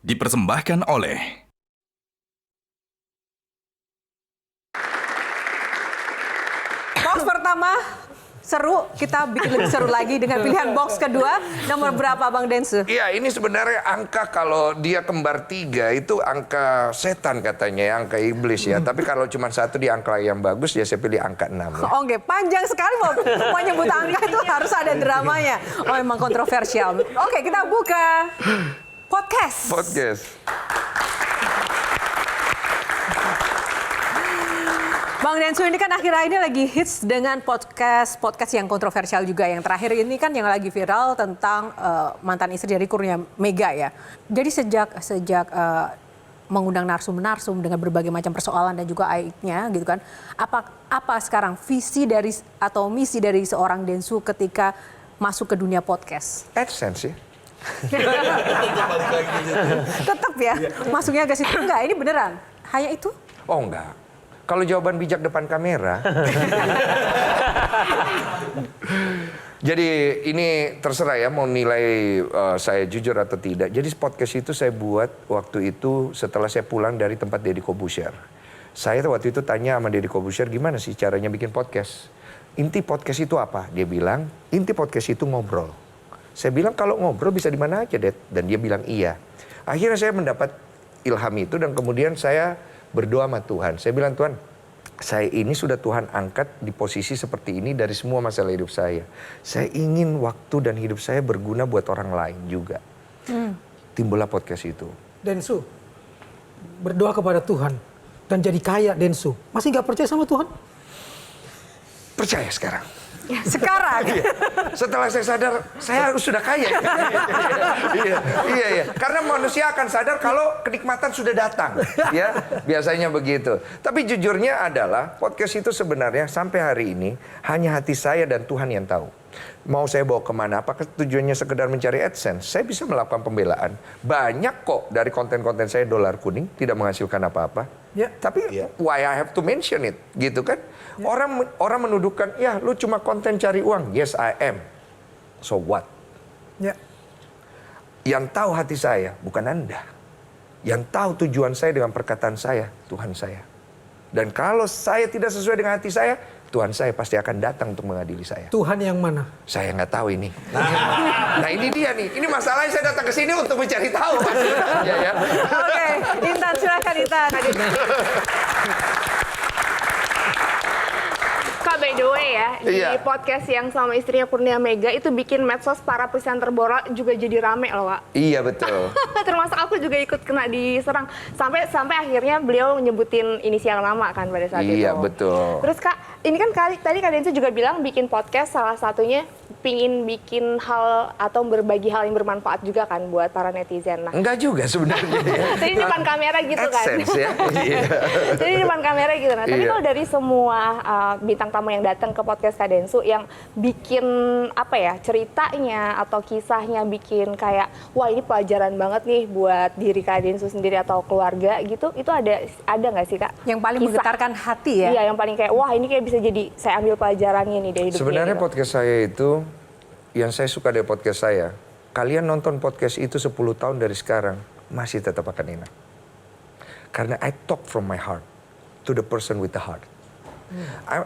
Dipersembahkan oleh box pertama seru, kita bikin lebih seru lagi dengan pilihan box kedua. Nomor berapa Bang Densu? Iya, ini sebenarnya angka kalau dia kembar 3 itu angka setan katanya ya, angka iblis ya. Tapi kalau cuma satu di angka yang bagus ya saya pilih angka 6 ya. Oke, panjang sekali mau menyebut angka itu harus ada dramanya. Oh, memang kontroversial. Oke, kita buka podcast. Bang Densu ini kan akhir-akhir ini lagi hits dengan podcast yang kontroversial juga. Yang terakhir ini kan yang lagi viral tentang mantan istri dari Kurnia Mega ya. Jadi sejak mengundang narsum-narsum dengan berbagai macam persoalan dan juga aibnya gitu kan. Apa sekarang visi dari atau misi dari seorang Densu ketika masuk ke dunia podcast? AdSense ya. Tetap ya, masuknya ke situ. Enggak, ini beneran. Hanya itu? Oh enggak. Kalau jawaban bijak depan kamera. Jadi ini terserah ya mau nilai saya jujur atau tidak. Jadi podcast itu saya buat waktu itu setelah saya pulang dari tempat Deddy Corbuzier. Saya waktu itu tanya sama Deddy Corbuzier gimana sih caranya bikin podcast. Inti podcast itu apa? Dia bilang inti podcast itu ngobrol. Saya bilang kalau ngobrol bisa di mana aja Dad. Dan dia bilang iya. Akhirnya saya mendapat ilham itu dan kemudian saya berdoa sama Tuhan. Saya bilang, Tuhan, saya ini sudah Tuhan angkat di posisi seperti ini dari semua masalah hidup saya. Saya ingin waktu dan hidup saya berguna buat orang lain juga. Timbullah podcast itu. Densu, berdoa kepada Tuhan dan jadi kaya Densu. Masih nggak percaya sama Tuhan? Percaya sekarang. Sekarang? Iya. Setelah saya sadar, saya harus sudah kaya. Iya. Karena manusia akan sadar kalau kenikmatan sudah datang. Ya, biasanya begitu. Tapi jujurnya adalah podcast itu sebenarnya sampai hari ini hanya hati saya dan Tuhan yang tahu. Mau saya bawa kemana? Apakah tujuannya sekedar mencari AdSense? Saya bisa melakukan pembelaan. Banyak kok dari konten-konten saya dolar kuning tidak menghasilkan apa-apa. Ya. Tapi why I have to mention it, gitu kan? Ya. Orang menuduhkan, ya lu cuma konten cari uang. Yes, I am. So what? Ya. Yang tahu hati saya bukan Anda. Yang tahu tujuan saya dengan perkataan saya, Tuhan saya. Dan kalau saya tidak sesuai dengan hati saya, Tuhan saya pasti akan datang untuk mengadili saya. Tuhan yang mana? Saya nggak tahu ini. Nah ini dia nih. Ini masalahnya saya datang ke sini untuk mencari tahu. Ya. Oke, Intan silakan Intan. Kak, by the way ya, di podcast yang sama istrinya Kurnia Mega itu bikin medsos para presenter bola juga jadi rame loh, Kak. Iya, betul. Termasuk aku juga ikut kena diserang. Sampai akhirnya beliau nyebutin inisial nama kan pada saat itu. Iya, betul. Terus Kak, ini kan tadi Kak Densu juga bilang bikin podcast salah satunya pingin bikin hal atau berbagi hal yang bermanfaat juga kan buat para netizen. Nah, enggak juga sebenarnya. Jadi di depan kamera gitu kan. AdSense ya. Jadi di depan kamera gitu. Nah, tapi Iya. kalau dari semua bintang tamu yang datang ke podcast Kak Densu yang bikin apa ya, ceritanya atau kisahnya bikin kayak wah ini pelajaran banget nih buat diri Kak Densu sendiri atau keluarga gitu. Itu ada nggak sih Kak? Yang paling menggetarkan hati ya? Iya, yang paling kayak wah ini kayak bisa jadi saya ambil pelajarannya nih dari hidup Sebenarnya gitu. podcast saya itu, yang saya suka dari podcast saya, kalian nonton podcast itu 10 tahun dari sekarang, masih tetap akan enak. Karena I talk from my heart to the person with the heart.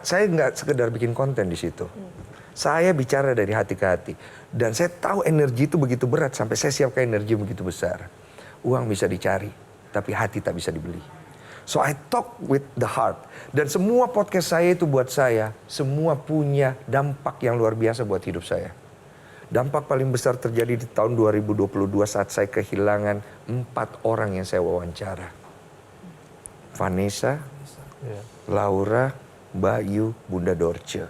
Saya nggak sekedar bikin konten di situ. Saya bicara dari hati ke hati. Dan saya tahu energi itu begitu berat, sampai saya siapkan energi begitu besar. Uang bisa dicari, tapi hati tak bisa dibeli. So I talk with the heart. Dan semua podcast saya itu buat saya, semua punya dampak yang luar biasa buat hidup saya. Dampak paling besar terjadi di tahun 2022 saat saya kehilangan 4 orang yang saya wawancara. Vanessa, Laura, Bayu, Bunda Dorce.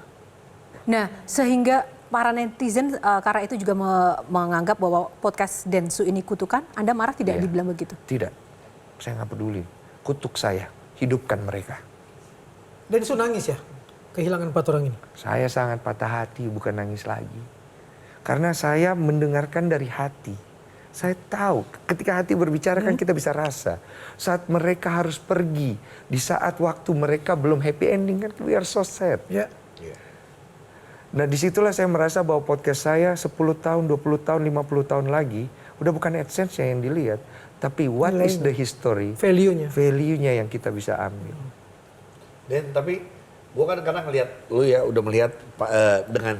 Nah, sehingga para netizen karena itu juga menganggap bahwa podcast Densu ini kutukan. Anda marah tidak dibilang begitu? Tidak, saya nggak peduli. Kutuk saya, hidupkan mereka. Densu nangis ya? Kehilangan 4 orang ini? Saya sangat patah hati, bukan nangis lagi. Karena saya mendengarkan dari hati. Saya tahu ketika hati berbicara kan kita bisa rasa. Saat mereka harus pergi, di saat waktu mereka belum happy ending kan we are so sad. Ya. Nah disitulah saya merasa bahwa podcast saya 10 tahun, 20 tahun, 50 tahun lagi Udah bukan AdSense-nya yang dilihat, tapi what is the history, value-nya yang kita bisa ambil. Dan tapi gue kan kadang ngeliat lu ya udah melihat dengan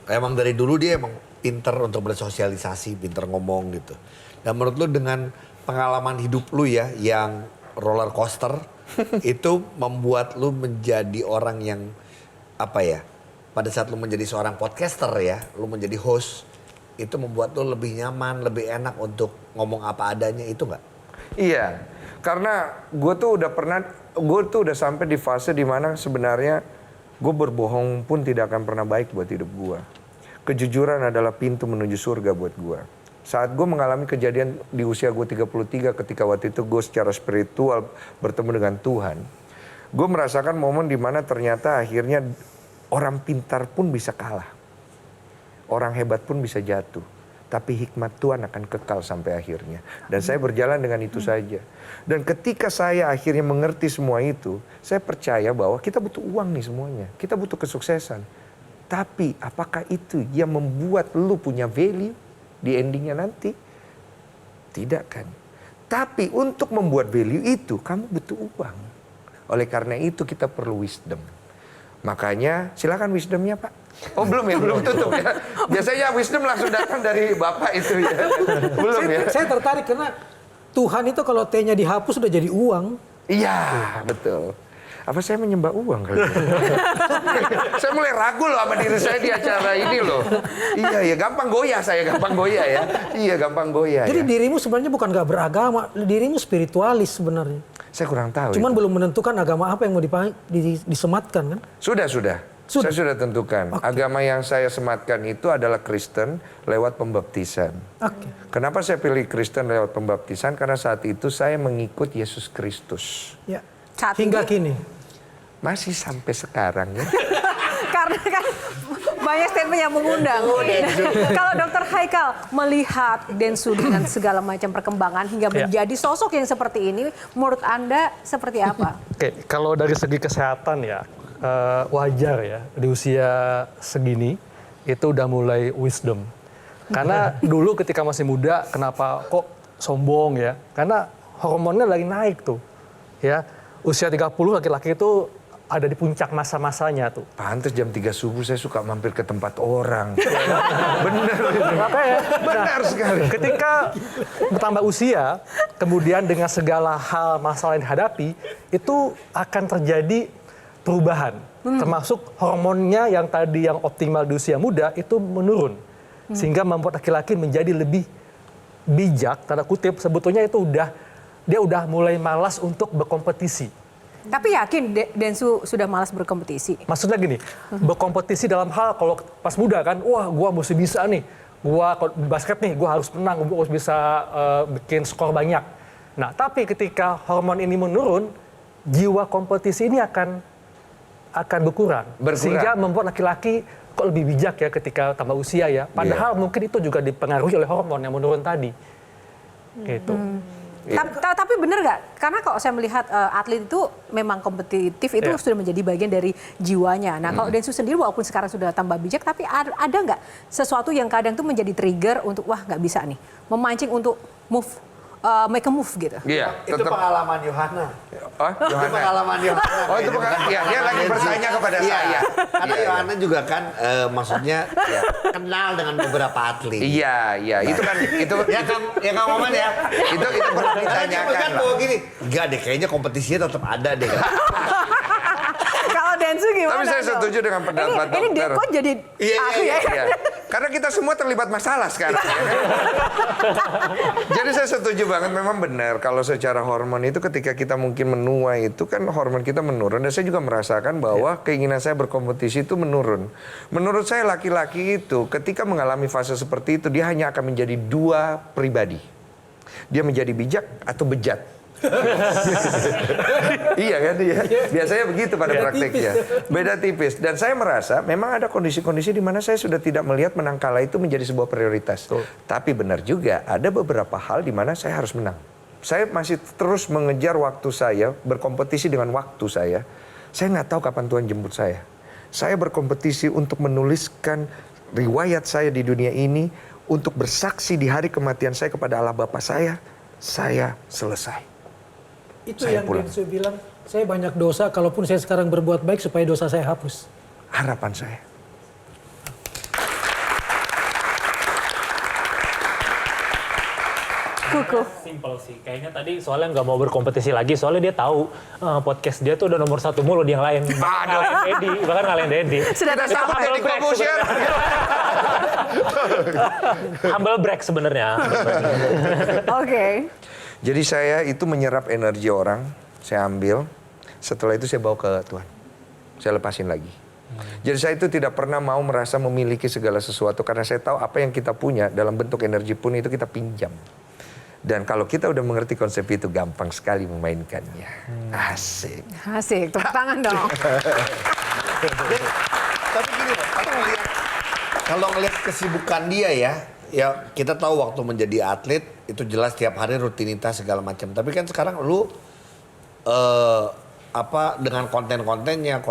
emang dari dulu dia emang pinter untuk bersosialisasi, pinter ngomong gitu. Dan menurut lu dengan pengalaman hidup lu ya yang roller coaster itu membuat lu menjadi orang yang apa ya? Pada saat lu menjadi seorang podcaster ya, lu menjadi host, itu membuat lu lebih nyaman, lebih enak untuk ngomong apa adanya, itu nggak? Iya, karena gue tuh udah sampai di fase dimana sebenarnya gue berbohong pun tidak akan pernah baik buat hidup gue. Kejujuran adalah pintu menuju surga buat gue. Saat gue mengalami kejadian di usia gue 33 ketika waktu itu gue secara spiritual bertemu dengan Tuhan. Gue merasakan momen dimana ternyata akhirnya orang pintar pun bisa kalah. Orang hebat pun bisa jatuh. Tapi hikmat Tuhan akan kekal sampai akhirnya. Dan saya berjalan dengan itu saja. Dan ketika saya akhirnya mengerti semua itu, saya percaya bahwa kita butuh uang nih semuanya. Kita butuh kesuksesan. Tapi apakah itu yang membuat lu punya value di endingnya nanti? Tidak kan. Tapi untuk membuat value itu, kamu butuh uang. Oleh karena itu kita perlu wisdom. Makanya silakan wisdomnya Pak. Oh belum ya, belum tutup ya. Biasanya wisdom langsung datang dari Bapak itu ya. Belum ya. Saya tertarik karena Tuhan itu kalau T-nya dihapus sudah jadi uang. Iya, betul. Apa saya menyembah uang kali ya? Saya mulai ragu loh sama diri saya di acara ini loh. Iya, ya gampang goyah saya, gampang goyah ya. Iya, gampang goyah. Jadi ya. dirimu sebenarnya bukan gak beragama, dirimu spiritualis sebenarnya. Saya kurang tahu. Cuman itu. belum menentukan agama apa yang mau disematkan kan? Sudah. Saya sudah tentukan. Okay. Agama yang saya sematkan itu adalah Kristen lewat pembaptisan. Okay. Kenapa saya pilih Kristen lewat pembaptisan? Karena saat itu saya mengikut Yesus Kristus. Ya. Saat Hingga ini? kini. Masih sampai sekarang ya. Karena kan banyak statement yang mengundang. Kalau Dr. Haikal melihat Densu dengan segala macam perkembangan hingga menjadi sosok yang seperti ini, menurut Anda seperti apa? Oke, kalau dari segi kesehatan ya, wajar ya di usia segini itu udah mulai wisdom. Karena dulu ketika masih muda, kenapa kok sombong ya? Karena hormonnya lagi naik tuh. Ya, usia 30 laki-laki itu ada di puncak masa-masanya tuh. Pantes jam 3 subuh saya suka mampir ke tempat orang. Bener. Makanya, Benar sekali. Ketika bertambah usia, kemudian dengan segala hal masalah yang dihadapi, itu akan terjadi perubahan. Termasuk hormonnya yang tadi yang optimal di usia muda itu menurun. Sehingga membuat laki-laki menjadi lebih bijak, tanda kutip, sebetulnya itu dia udah mulai malas untuk berkompetisi. Tapi yakin Densu sudah malas berkompetisi? Maksudnya gini, berkompetisi dalam hal kalau pas muda kan, wah gua mesti bisa nih, gua basket nih, gua harus menang, gua harus bisa bikin skor banyak. Nah, tapi ketika hormon ini menurun, jiwa kompetisi ini akan berkurang. Sehingga membuat laki-laki kok lebih bijak ya ketika tambah usia ya. Padahal mungkin itu juga dipengaruhi oleh hormon yang menurun tadi. Gitu. Tapi benar nggak? Karena kalau saya melihat atlet itu memang kompetitif itu sudah menjadi bagian dari jiwanya. Nah kalau Densu sendiri walaupun sekarang sudah tambah bijak, tapi ada nggak sesuatu yang kadang tuh menjadi trigger untuk wah nggak bisa nih, memancing untuk make a move gitu? Iya. Itu pengalaman Yohana. Oh, Itu pengalaman Yohana. Oh, itu pengalaman. Ya, dia lagi bertanya kepada saya. Karena Yohana juga kan maksudnya kenal dengan beberapa atlet. Iya. Itu kan itu Kang Maman ya. Itu perlu ditanyakan Kan lah. bahwa gini, enggak deh kayaknya kompetisinya tetap ada deh. Kalau Densu gimana? Tapi saya setuju dengan pendapat ini dokter. kok jadi aku ya? Iya. Karena kita semua terlibat masalah sekarang. Ya kan? Jadi saya setuju banget, memang benar kalau secara hormon itu ketika kita mungkin menua itu kan hormon kita menurun. Dan saya juga merasakan bahwa keinginan saya berkompetisi itu menurun. Menurut saya laki-laki itu ketika mengalami fase seperti itu dia hanya akan menjadi dua pribadi. Dia menjadi bijak atau bejat. Iya kan, iya. Biasanya begitu pada prakteknya. Beda tipis. Dan saya merasa memang ada kondisi-kondisi di mana saya sudah tidak melihat menang kalah itu menjadi sebuah prioritas. Tapi benar juga ada beberapa hal di mana saya harus menang. Saya masih terus mengejar waktu saya, berkompetisi dengan waktu saya. Saya nggak tahu kapan Tuhan jemput saya. Saya berkompetisi untuk menuliskan riwayat saya di dunia ini untuk bersaksi di hari kematian saya kepada Allah Bapa saya selesai. Itu Saya yang pulang. Densu bilang, saya banyak dosa, kalaupun saya sekarang berbuat baik supaya dosa saya hapus. Harapan saya. Kuku. Simpel sih, kayaknya tadi soalnya nggak mau berkompetisi lagi, soalnya dia tahu podcast dia tuh udah nomor 1 mulu di yang lain. Ngalahin Dedi, bahkan ngalahin Dedi. Sudah Kita tahu. sambut Deddy Corbuzier. Humble break sebenarnya. Oke. Jadi saya itu menyerap energi orang, saya ambil, setelah itu saya bawa ke Tuhan. Saya lepasin lagi. Jadi saya itu tidak pernah mau merasa memiliki segala sesuatu, karena saya tahu apa yang kita punya dalam bentuk energi pun itu kita pinjam. Dan kalau kita udah mengerti konsep itu, gampang sekali memainkannya. Asik. Asik, tepuk tangan dong. Tapi gini loh, kalau ngelihat kesibukan dia ya kita tahu waktu menjadi atlet itu jelas tiap hari rutinitas segala macam. Tapi kan sekarang lu dengan konten-kontennya,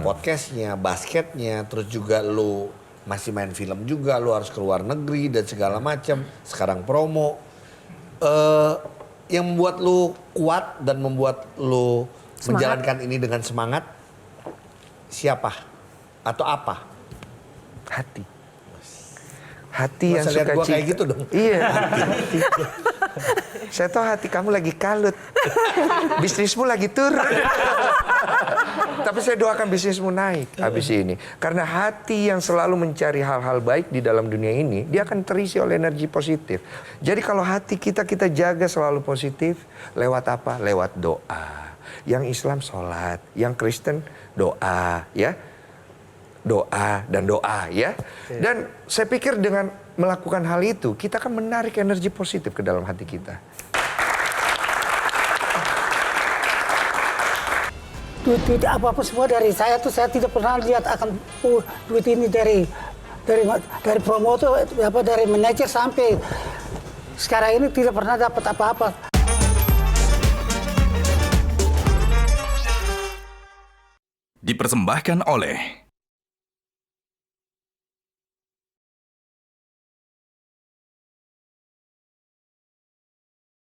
podcastnya, basketnya, terus juga lu masih main film juga, lu harus ke luar negeri dan segala macam. Sekarang promo. Yang membuat lu kuat dan membuat lu menjalankan ini dengan semangat siapa atau apa? Hati. Hati yang Masa lihat suka gua cinta. kayak gitu dong. Iya. Hati. Saya tahu hati kamu lagi kalut. Bisnismu lagi turun. Tapi saya doakan bisnismu naik habis ini. Karena hati yang selalu mencari hal-hal baik di dalam dunia ini, dia akan terisi oleh energi positif. Jadi kalau hati kita jaga selalu positif, lewat apa? Lewat doa. Yang Islam sholat, yang Kristen doa, ya. Doa dan doa, ya. Dan saya pikir dengan melakukan hal itu, kita akan menarik energi positif ke dalam hati kita. Duit apa-apa semua dari saya tuh, saya tidak pernah lihat akan duit ini dari promotor, dari manajer sampai sekarang ini tidak pernah dapat apa-apa. Dipersembahkan oleh